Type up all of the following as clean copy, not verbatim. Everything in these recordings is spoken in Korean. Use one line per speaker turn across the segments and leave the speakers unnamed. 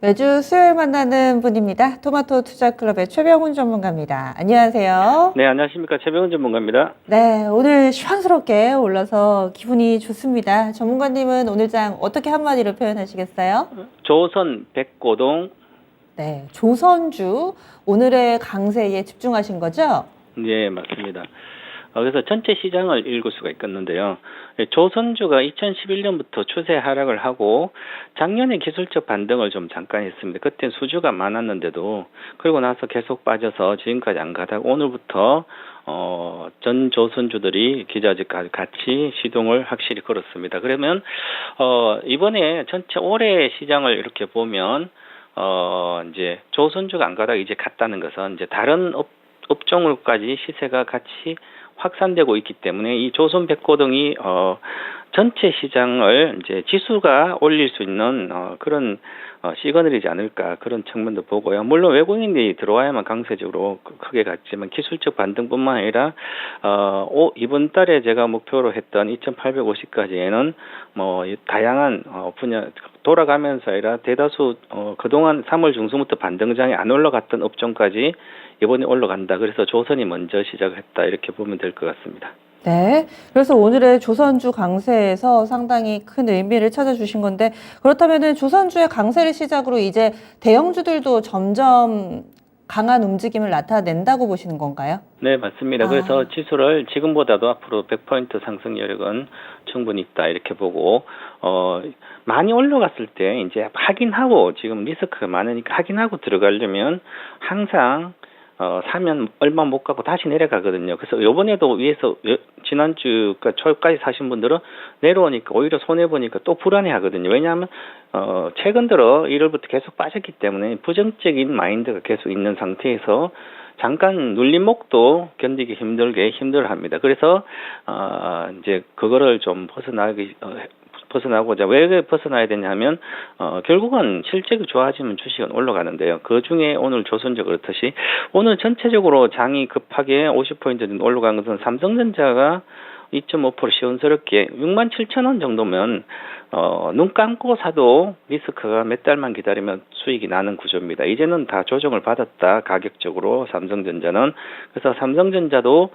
매주 수요일 만나는 분입니다. 토마토 투자클럽의 최병훈 전문가입니다. 안녕하세요.
네, 안녕하십니까. 최병훈 전문가입니다.
네, 오늘 시원스럽게 올라서 기분이 좋습니다. 전문가님은 오늘 장 어떻게 한마디로 표현하시겠어요?
조선 백고동.
네, 조선주 오늘의 강세에 집중하신 거죠?
네, 맞습니다. 그래서 전체 시장을 읽을 수가 있겠는데요. 조선주가 2011년부터 추세 하락을 하고 작년에 기술적 반등을 좀 잠깐 했습니다. 그때 수주가 많았는데도 그리고 나서 계속 빠져서 지금까지 안 가다가 오늘부터 전 조선주들이 기저주까지 같이 시동을 확실히 걸었습니다. 그러면 이번에 전체 올해 시장을 이렇게 보면 이제 조선주가 안 가다가 이제 갔다는 것은 이제 다른 업종으로까지 시세가 같이 확산되고 있기 때문에 이 조선 백고동이 전체 시장을 이제 지수가 올릴 수 있는 그런 시그널이지 않을까 그런 측면도 보고요. 물론 외국인이 들어와야만 강세적으로 크게 갔지만 기술적 반등뿐만 아니라 이번 달에 제가 목표로 했던 2,850까지에는 뭐 다양한 분야 돌아가면서 아니라 대다수 그동안 3월 중순부터 반등장에 안 올라갔던 업종까지 이번에 올라간다. 그래서 조선이 먼저 시작했다. 이렇게 보면 될 것 같습니다.
네. 그래서 오늘의 조선주 강세에서 상당히 큰 의미를 찾아주신 건데, 그렇다면 조선주의 강세를 시작으로 이제 대형주들도 점점 강한 움직임을 나타낸다고 보시는 건가요?
네, 맞습니다. 그래서 지수를 지금보다도 앞으로 100포인트 상승 여력은 충분히 있다. 이렇게 보고, 많이 올라갔을 때 이제 확인하고 지금 리스크가 많으니까 확인하고 들어가려면 항상 사면 얼마 못 가고 다시 내려가거든요. 그래서 요번에도 위에서 지난주 초까지 사신 분들은 내려오니까 오히려 손해보니까 또 불안해 하거든요. 왜냐하면 최근 들어 1월부터 계속 빠졌기 때문에 부정적인 마인드가 계속 있는 상태에서 잠깐 눌림목도 견디기 힘들어합니다. 그래서 이제 그거를 좀 벗어나고자 왜 벗어나야 되냐면 결국은 실적이 좋아지면 주식은 올라가는데요. 그 중에 오늘 조선주 그렇듯이 오늘 전체적으로 장이 급하게 50포인트 정도 올라간 것은 삼성전자가 2.5% 시원스럽게 67,000원 정도면 눈 감고 사도 리스크가 몇 달만 기다리면 수익이 나는 구조입니다. 이제는 다 조정을 받았다. 가격적으로 삼성전자는. 그래서 삼성전자도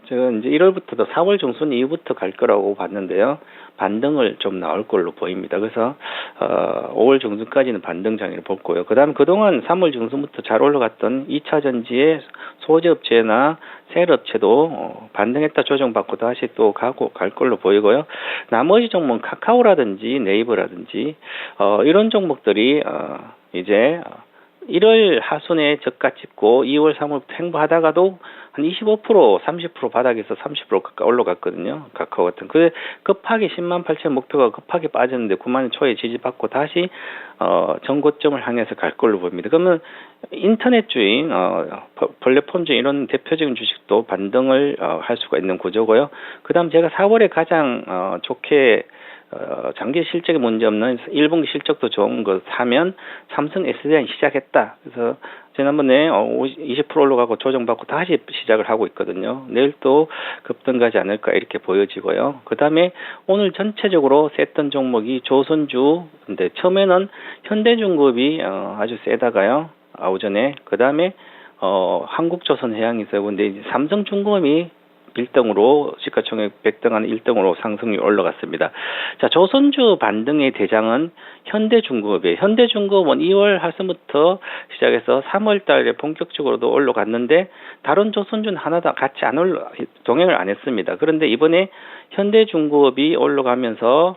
제가 이제 1월부터도 4월 중순 이후부터 갈 거라고 봤는데요. 반등을 좀 나올 걸로 보입니다. 그래서 5월 중순까지는 반등장애를 볼 거고요. 그다음 그동안 3월 중순부터 잘 올라갔던 2차 전지의 소재업체나 셀업체도 반등했다 조정받고 다시 또 갈 걸로 보이고요. 나머지 종목 카카오라든지 네이버라든지 이런 종목들이 이제 1월 하순에 저가 찍고 2월, 3월부터 행보하다가도 한 25%, 30% 바닥에서 30% 가까이 올라갔거든요. 카카오 같은. 그 급하게 10만 8천 목표가 급하게 빠졌는데 9만 초에 지지받고 다시 전고점을 향해서 갈 걸로 보입니다. 그러면 인터넷 주인, 플랫폼 주인 이런 대표적인 주식도 반등을 할 수가 있는 구조고요. 그다음 제가 4월에 가장 좋게 장기 실적에 문제 없는 1분기 실적도 좋은 거 사면 삼성 SDI 시작했다. 그래서 지난번에 20% 올라가고 조정받고 다시 시작을 하고 있거든요. 내일 또 급등가지 않을까 이렇게 보여지고요. 그 다음에 오늘 전체적으로 셌던 종목이 조선주, 근데 처음에는 현대중급이 아주 세다가요. 오전에. 그 다음에 한국조선해양이 세고, 근데 이제 삼성중공업이 1등으로 시가총액 100등 안에 1등으로 상승률 올라갔습니다. 자, 조선주 반등의 대장은 현대중공업이에요. 현대중공업은 2월 하순부터 시작해서 3월 달에 본격적으로도 올라갔는데 다른 조선주는 하나도 같이 동행을 안 했습니다. 그런데 이번에 현대중공업이 올라가면서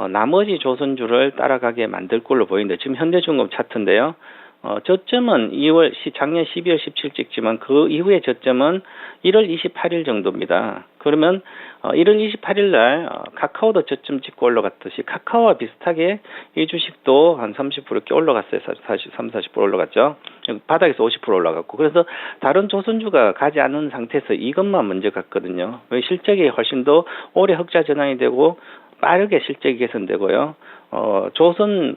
나머지 조선주를 따라가게 만들 걸로 보이는데 지금 현대중공업 차트인데요. 저점은 작년 12월 17일 찍지만 그 이후의 저점은 1월 28일 정도입니다. 그러면 1월 28일 날 카카오도 저점 찍고 올라갔듯이 카카오와 비슷하게 이 주식도 한 30% 이렇게 올라갔어요. 30, 40% 올라갔죠. 바닥에서 50% 올라갔고. 그래서 다른 조선주가 가지 않은 상태에서 이것만 먼저 갔거든요. 왜 실적이 훨씬 더 오래 흑자 전환이 되고 빠르게 실적이 개선되고요. 조선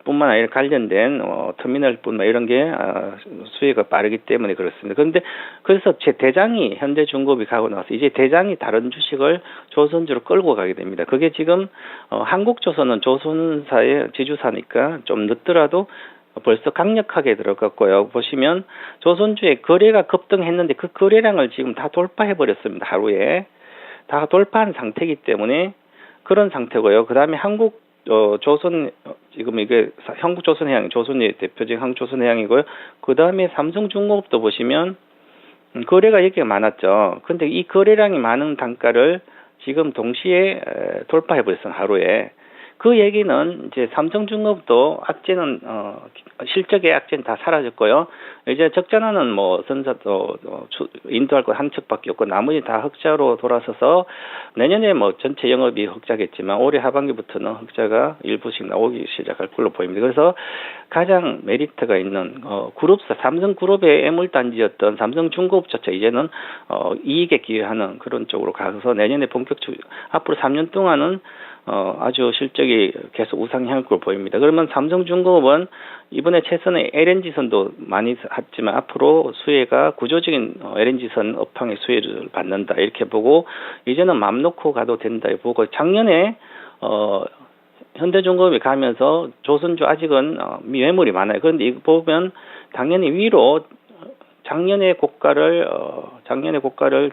뿐만 아니라 관련된 터미널뿐만 이런 게 수혜가 빠르기 때문에 그렇습니다. 그런데 그래서 제 대장이 현대중공업이 가고 나서 이제 대장이 다른 주식을 조선주로 끌고 가게 됩니다. 그게 지금 한국조선은 조선사의 지주사니까 좀 늦더라도 벌써 강력하게 들어갔고요. 보시면 조선주의 거래가 급등했는데 그 거래량을 지금 다 돌파해 버렸습니다. 하루에 다 돌파한 상태이기 때문에 그런 상태고요. 그 다음에 조선 지금 이게 한국조선해양 조선의 대표적인 한국조선해양이고요. 그 다음에 삼성중공업도 보시면 거래가 여기가 많았죠. 근데 이 거래량이 많은 단가를 지금 동시에 돌파해 버렸어요. 하루에. 그 얘기는 이제 삼성중공업도 악재는 실적의 악재는 다 사라졌고요. 이제 적자나는 뭐 선사도 인도할 것 한 척밖에 없고 나머지 다 흑자로 돌아서서 내년에 뭐 전체 영업이 흑자겠지만 올해 하반기부터는 흑자가 일부씩 나오기 시작할 걸로 보입니다. 그래서 가장 메리트가 있는 그룹사 삼성그룹의 애물단지였던 삼성중공업조차 이제는 이익에 기여하는 그런 쪽으로 가서 내년에 본격적으로 앞으로 3년 동안은 아주 실적이 계속 우상향할 걸로 보입니다. 그러면 삼성중공업은 이번에 최선의 LNG선도 많이 했지만 앞으로 수혜가 구조적인 LNG선 업황의 수혜를 받는다 이렇게 보고 이제는 맘 놓고 가도 된다 보고 작년에 현대중공업이 가면서 조선주 아직은 미매물이 많아요. 그런데 이거 보면 당연히 위로 작년의 고가를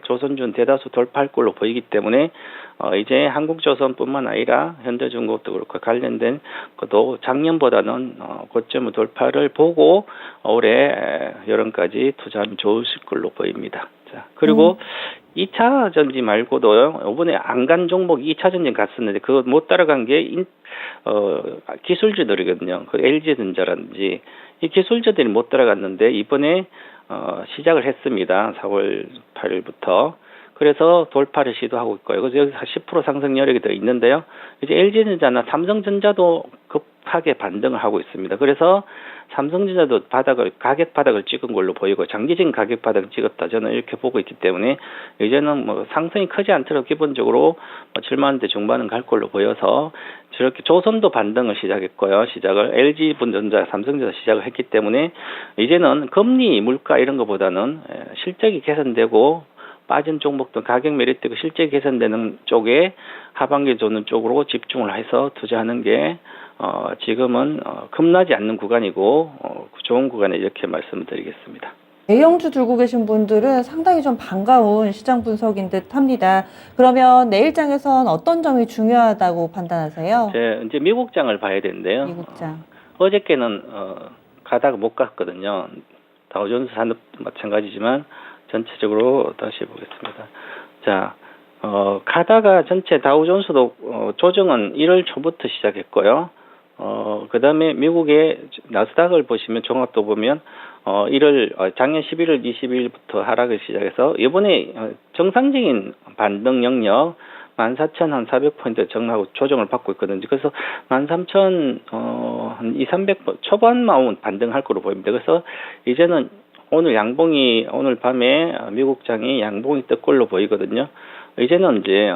조선주는 대다수 돌파할 걸로 보이기 때문에 이제 한국조선뿐만 아니라 현대중공업도 그렇고 관련된 것도 작년보다는 고점 돌파를 보고 올해 여름까지 투자하면 좋으실 걸로 보입니다. 자, 그리고 2차 전지 말고도요. 이번에 안 간 종목 2차 전지 갔었는데 그거 못 따라간 게 기술주들이거든요. 그 LG전자라든지 이 기술주들이 못 따라갔는데 이번에 시작을 했습니다. 4월 8일부터. 그래서 돌파를 시도하고 있고요. 그래서 여기서 10% 상승 여력이 더 있는데요. 이제 LG전자나 삼성전자도 급하게 반등을 하고 있습니다. 그래서 삼성전자도 가격 바닥을 찍은 걸로 보이고 장기적인 가격 바닥을 찍었다. 저는 이렇게 보고 있기 때문에 이제는 뭐 상승이 크지 않더라도 기본적으로 7만 원대 중반은 갈 걸로 보여서 저렇게 조선도 반등을 시작했고요. LG전자, 삼성전자 시작을 했기 때문에 이제는 금리, 물가 이런 것보다는 실적이 개선되고 빠진 종목도 가격 메리트가 실제 개선되는 쪽에 하반기에 도는 쪽으로 집중을 해서 투자하는 게 지금은 겁나지 않는 구간이고 좋은 구간에 이렇게 말씀을 드리겠습니다.
대형주 들고 계신 분들은 상당히 좀 반가운 시장 분석인 듯 합니다. 그러면 내일장에선 어떤 점이 중요하다고 판단하세요?
이제 미국장을 봐야 되는데요.
미국장.
어저께는 가다가 못 갔거든요. 다우존스 산업 마찬가지지만 전체적으로 다시 보겠습니다. 자, 가다가 전체 다우존스도 조정은 1월 초부터 시작했고요. 그 다음에 미국의 나스닥을 보시면 종합도 보면 작년 11월 22일부터 하락을 시작해서 이번에 정상적인 반등 영역 14,400포인트 정하고 조정을 받고 있거든요. 그래서 13,000, 한 200-300 초반만 반등할 거로 보입니다. 그래서 이제는 오늘 밤에 미국장이 양봉이 뜰 걸로 보이거든요. 이제는 이제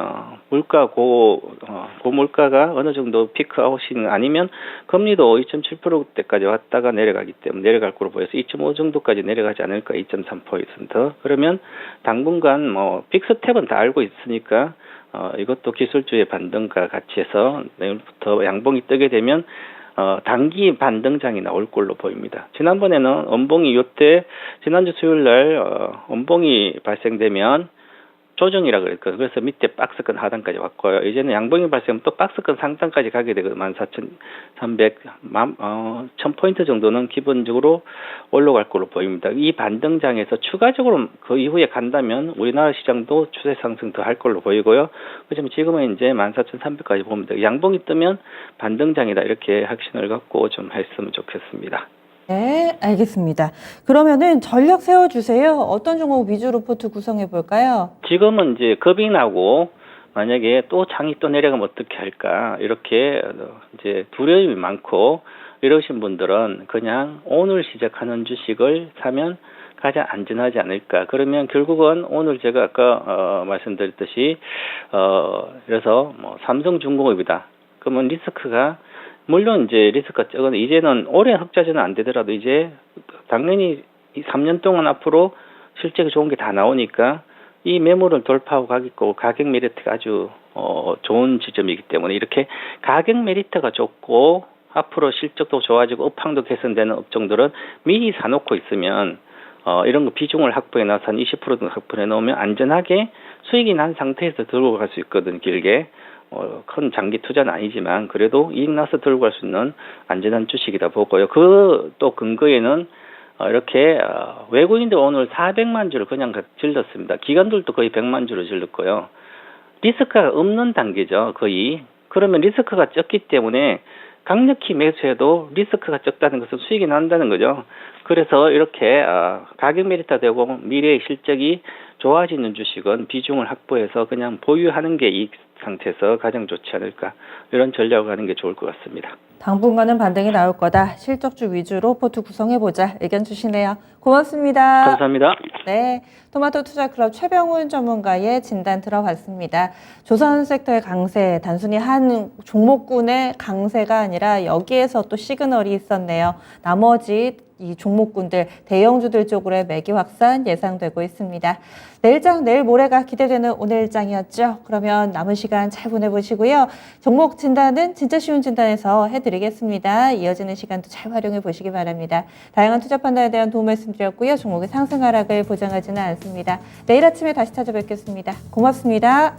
고물가가 어느 정도 피크아웃이 아니면 금리도 2.7%대까지 왔다가 내려가기 때문에 내려갈 걸로 보여서 2.5 정도까지 내려가지 않을까 2.3%. 그러면 당분간 빅스텝은 다 알고 있으니까 이것도 기술주의 반등과 같이 해서 내일부터 양봉이 뜨게 되면 단기 반등장이 나올 걸로 보입니다. 지난번에는 원봉이 지난주 수요일 날 원봉이 발생되면 조정이라 그랬거든요. 그래서 밑에 박스권 하단까지 왔고요. 이제는 양봉이 발생하면 또 박스권 상단까지 가게 되거든요. 14,300, 1,000포인트 정도는 기본적으로 올라갈 걸로 보입니다. 이 반등장에서 추가적으로 그 이후에 간다면 우리나라 시장도 추세 상승 더 할 걸로 보이고요. 그렇지만 지금은 이제 14,300까지 봅니다. 양봉이 뜨면 반등장이다. 이렇게 확신을 갖고 좀 했으면 좋겠습니다.
네, 알겠습니다. 그러면은 전략 세워주세요. 어떤 종목 위주로 포트 구성해 볼까요?
지금은 이제 겁이 나고 만약에 또 장이 또 내려가면 어떻게 할까 이렇게 이제 두려움이 많고 이러신 분들은 그냥 오늘 시작하는 주식을 사면 가장 안전하지 않을까. 그러면 결국은 오늘 제가 아까 말씀드렸듯이 그래서 삼성중공업이다. 그러면 리스크가 물론 이제 리스크가 적은 이제는 오래 흑자전은 안 되더라도 이제 당연히 이 3년 동안 앞으로 실적이 좋은 게 다 나오니까 이 매물을 돌파하고 가겠고 가격 메리트가 아주 좋은 지점이기 때문에 이렇게 가격 메리트가 좋고 앞으로 실적도 좋아지고 업황도 개선되는 업종들은 미리 사놓고 있으면 이런 거 비중을 확보해 놔서 한 20% 정도 확보해 놓으면 안전하게 수익이 난 상태에서 들고 갈 수 있거든. 길게 큰 장기 투자는 아니지만 그래도 이익 나서 들고 갈 수 있는 안전한 주식이다 보고요. 그 또 근거에는 이렇게 외국인들 오늘 400만 주를 그냥 질렀습니다. 기관들도 거의 100만 주를 질렀고요. 리스크가 없는 단계죠, 거의. 그러면 리스크가 적기 때문에 강력히 매수해도 리스크가 적다는 것은 수익이 난다는 거죠. 그래서 이렇게 가격 메리트가 되고 미래의 실적이 좋아지는 주식은 비중을 확보해서 그냥 보유하는 게 이익 상태에서 가장 좋지 않을까, 이런 전략을 하는 게 좋을 것 같습니다.
당분간은 반등이 나올 거다. 실적주 위주로 포트 구성해보자. 의견 주시네요. 고맙습니다.
감사합니다.
네, 토마토 투자 클럽 최병훈 전문가의 진단 들어봤습니다. 조선 섹터의 강세, 단순히 한 종목군의 강세가 아니라 여기에서 또 시그널이 있었네요. 나머지 이 종목군들, 대형주들 쪽으로의 매기 확산 예상되고 있습니다. 내일장, 내일 모레가 기대되는 오늘장이었죠. 그러면 남은 시간 잘 보내보시고요. 종목 진단은 진짜 쉬운 진단에서 해드리겠습니다. 이어지는 시간도 잘 활용해 보시기 바랍니다. 다양한 투자 판단에 대한 도움 말씀드렸고요. 종목의 상승 하락을 보장하지는 않습니다. 내일 아침에 다시 찾아뵙겠습니다. 고맙습니다.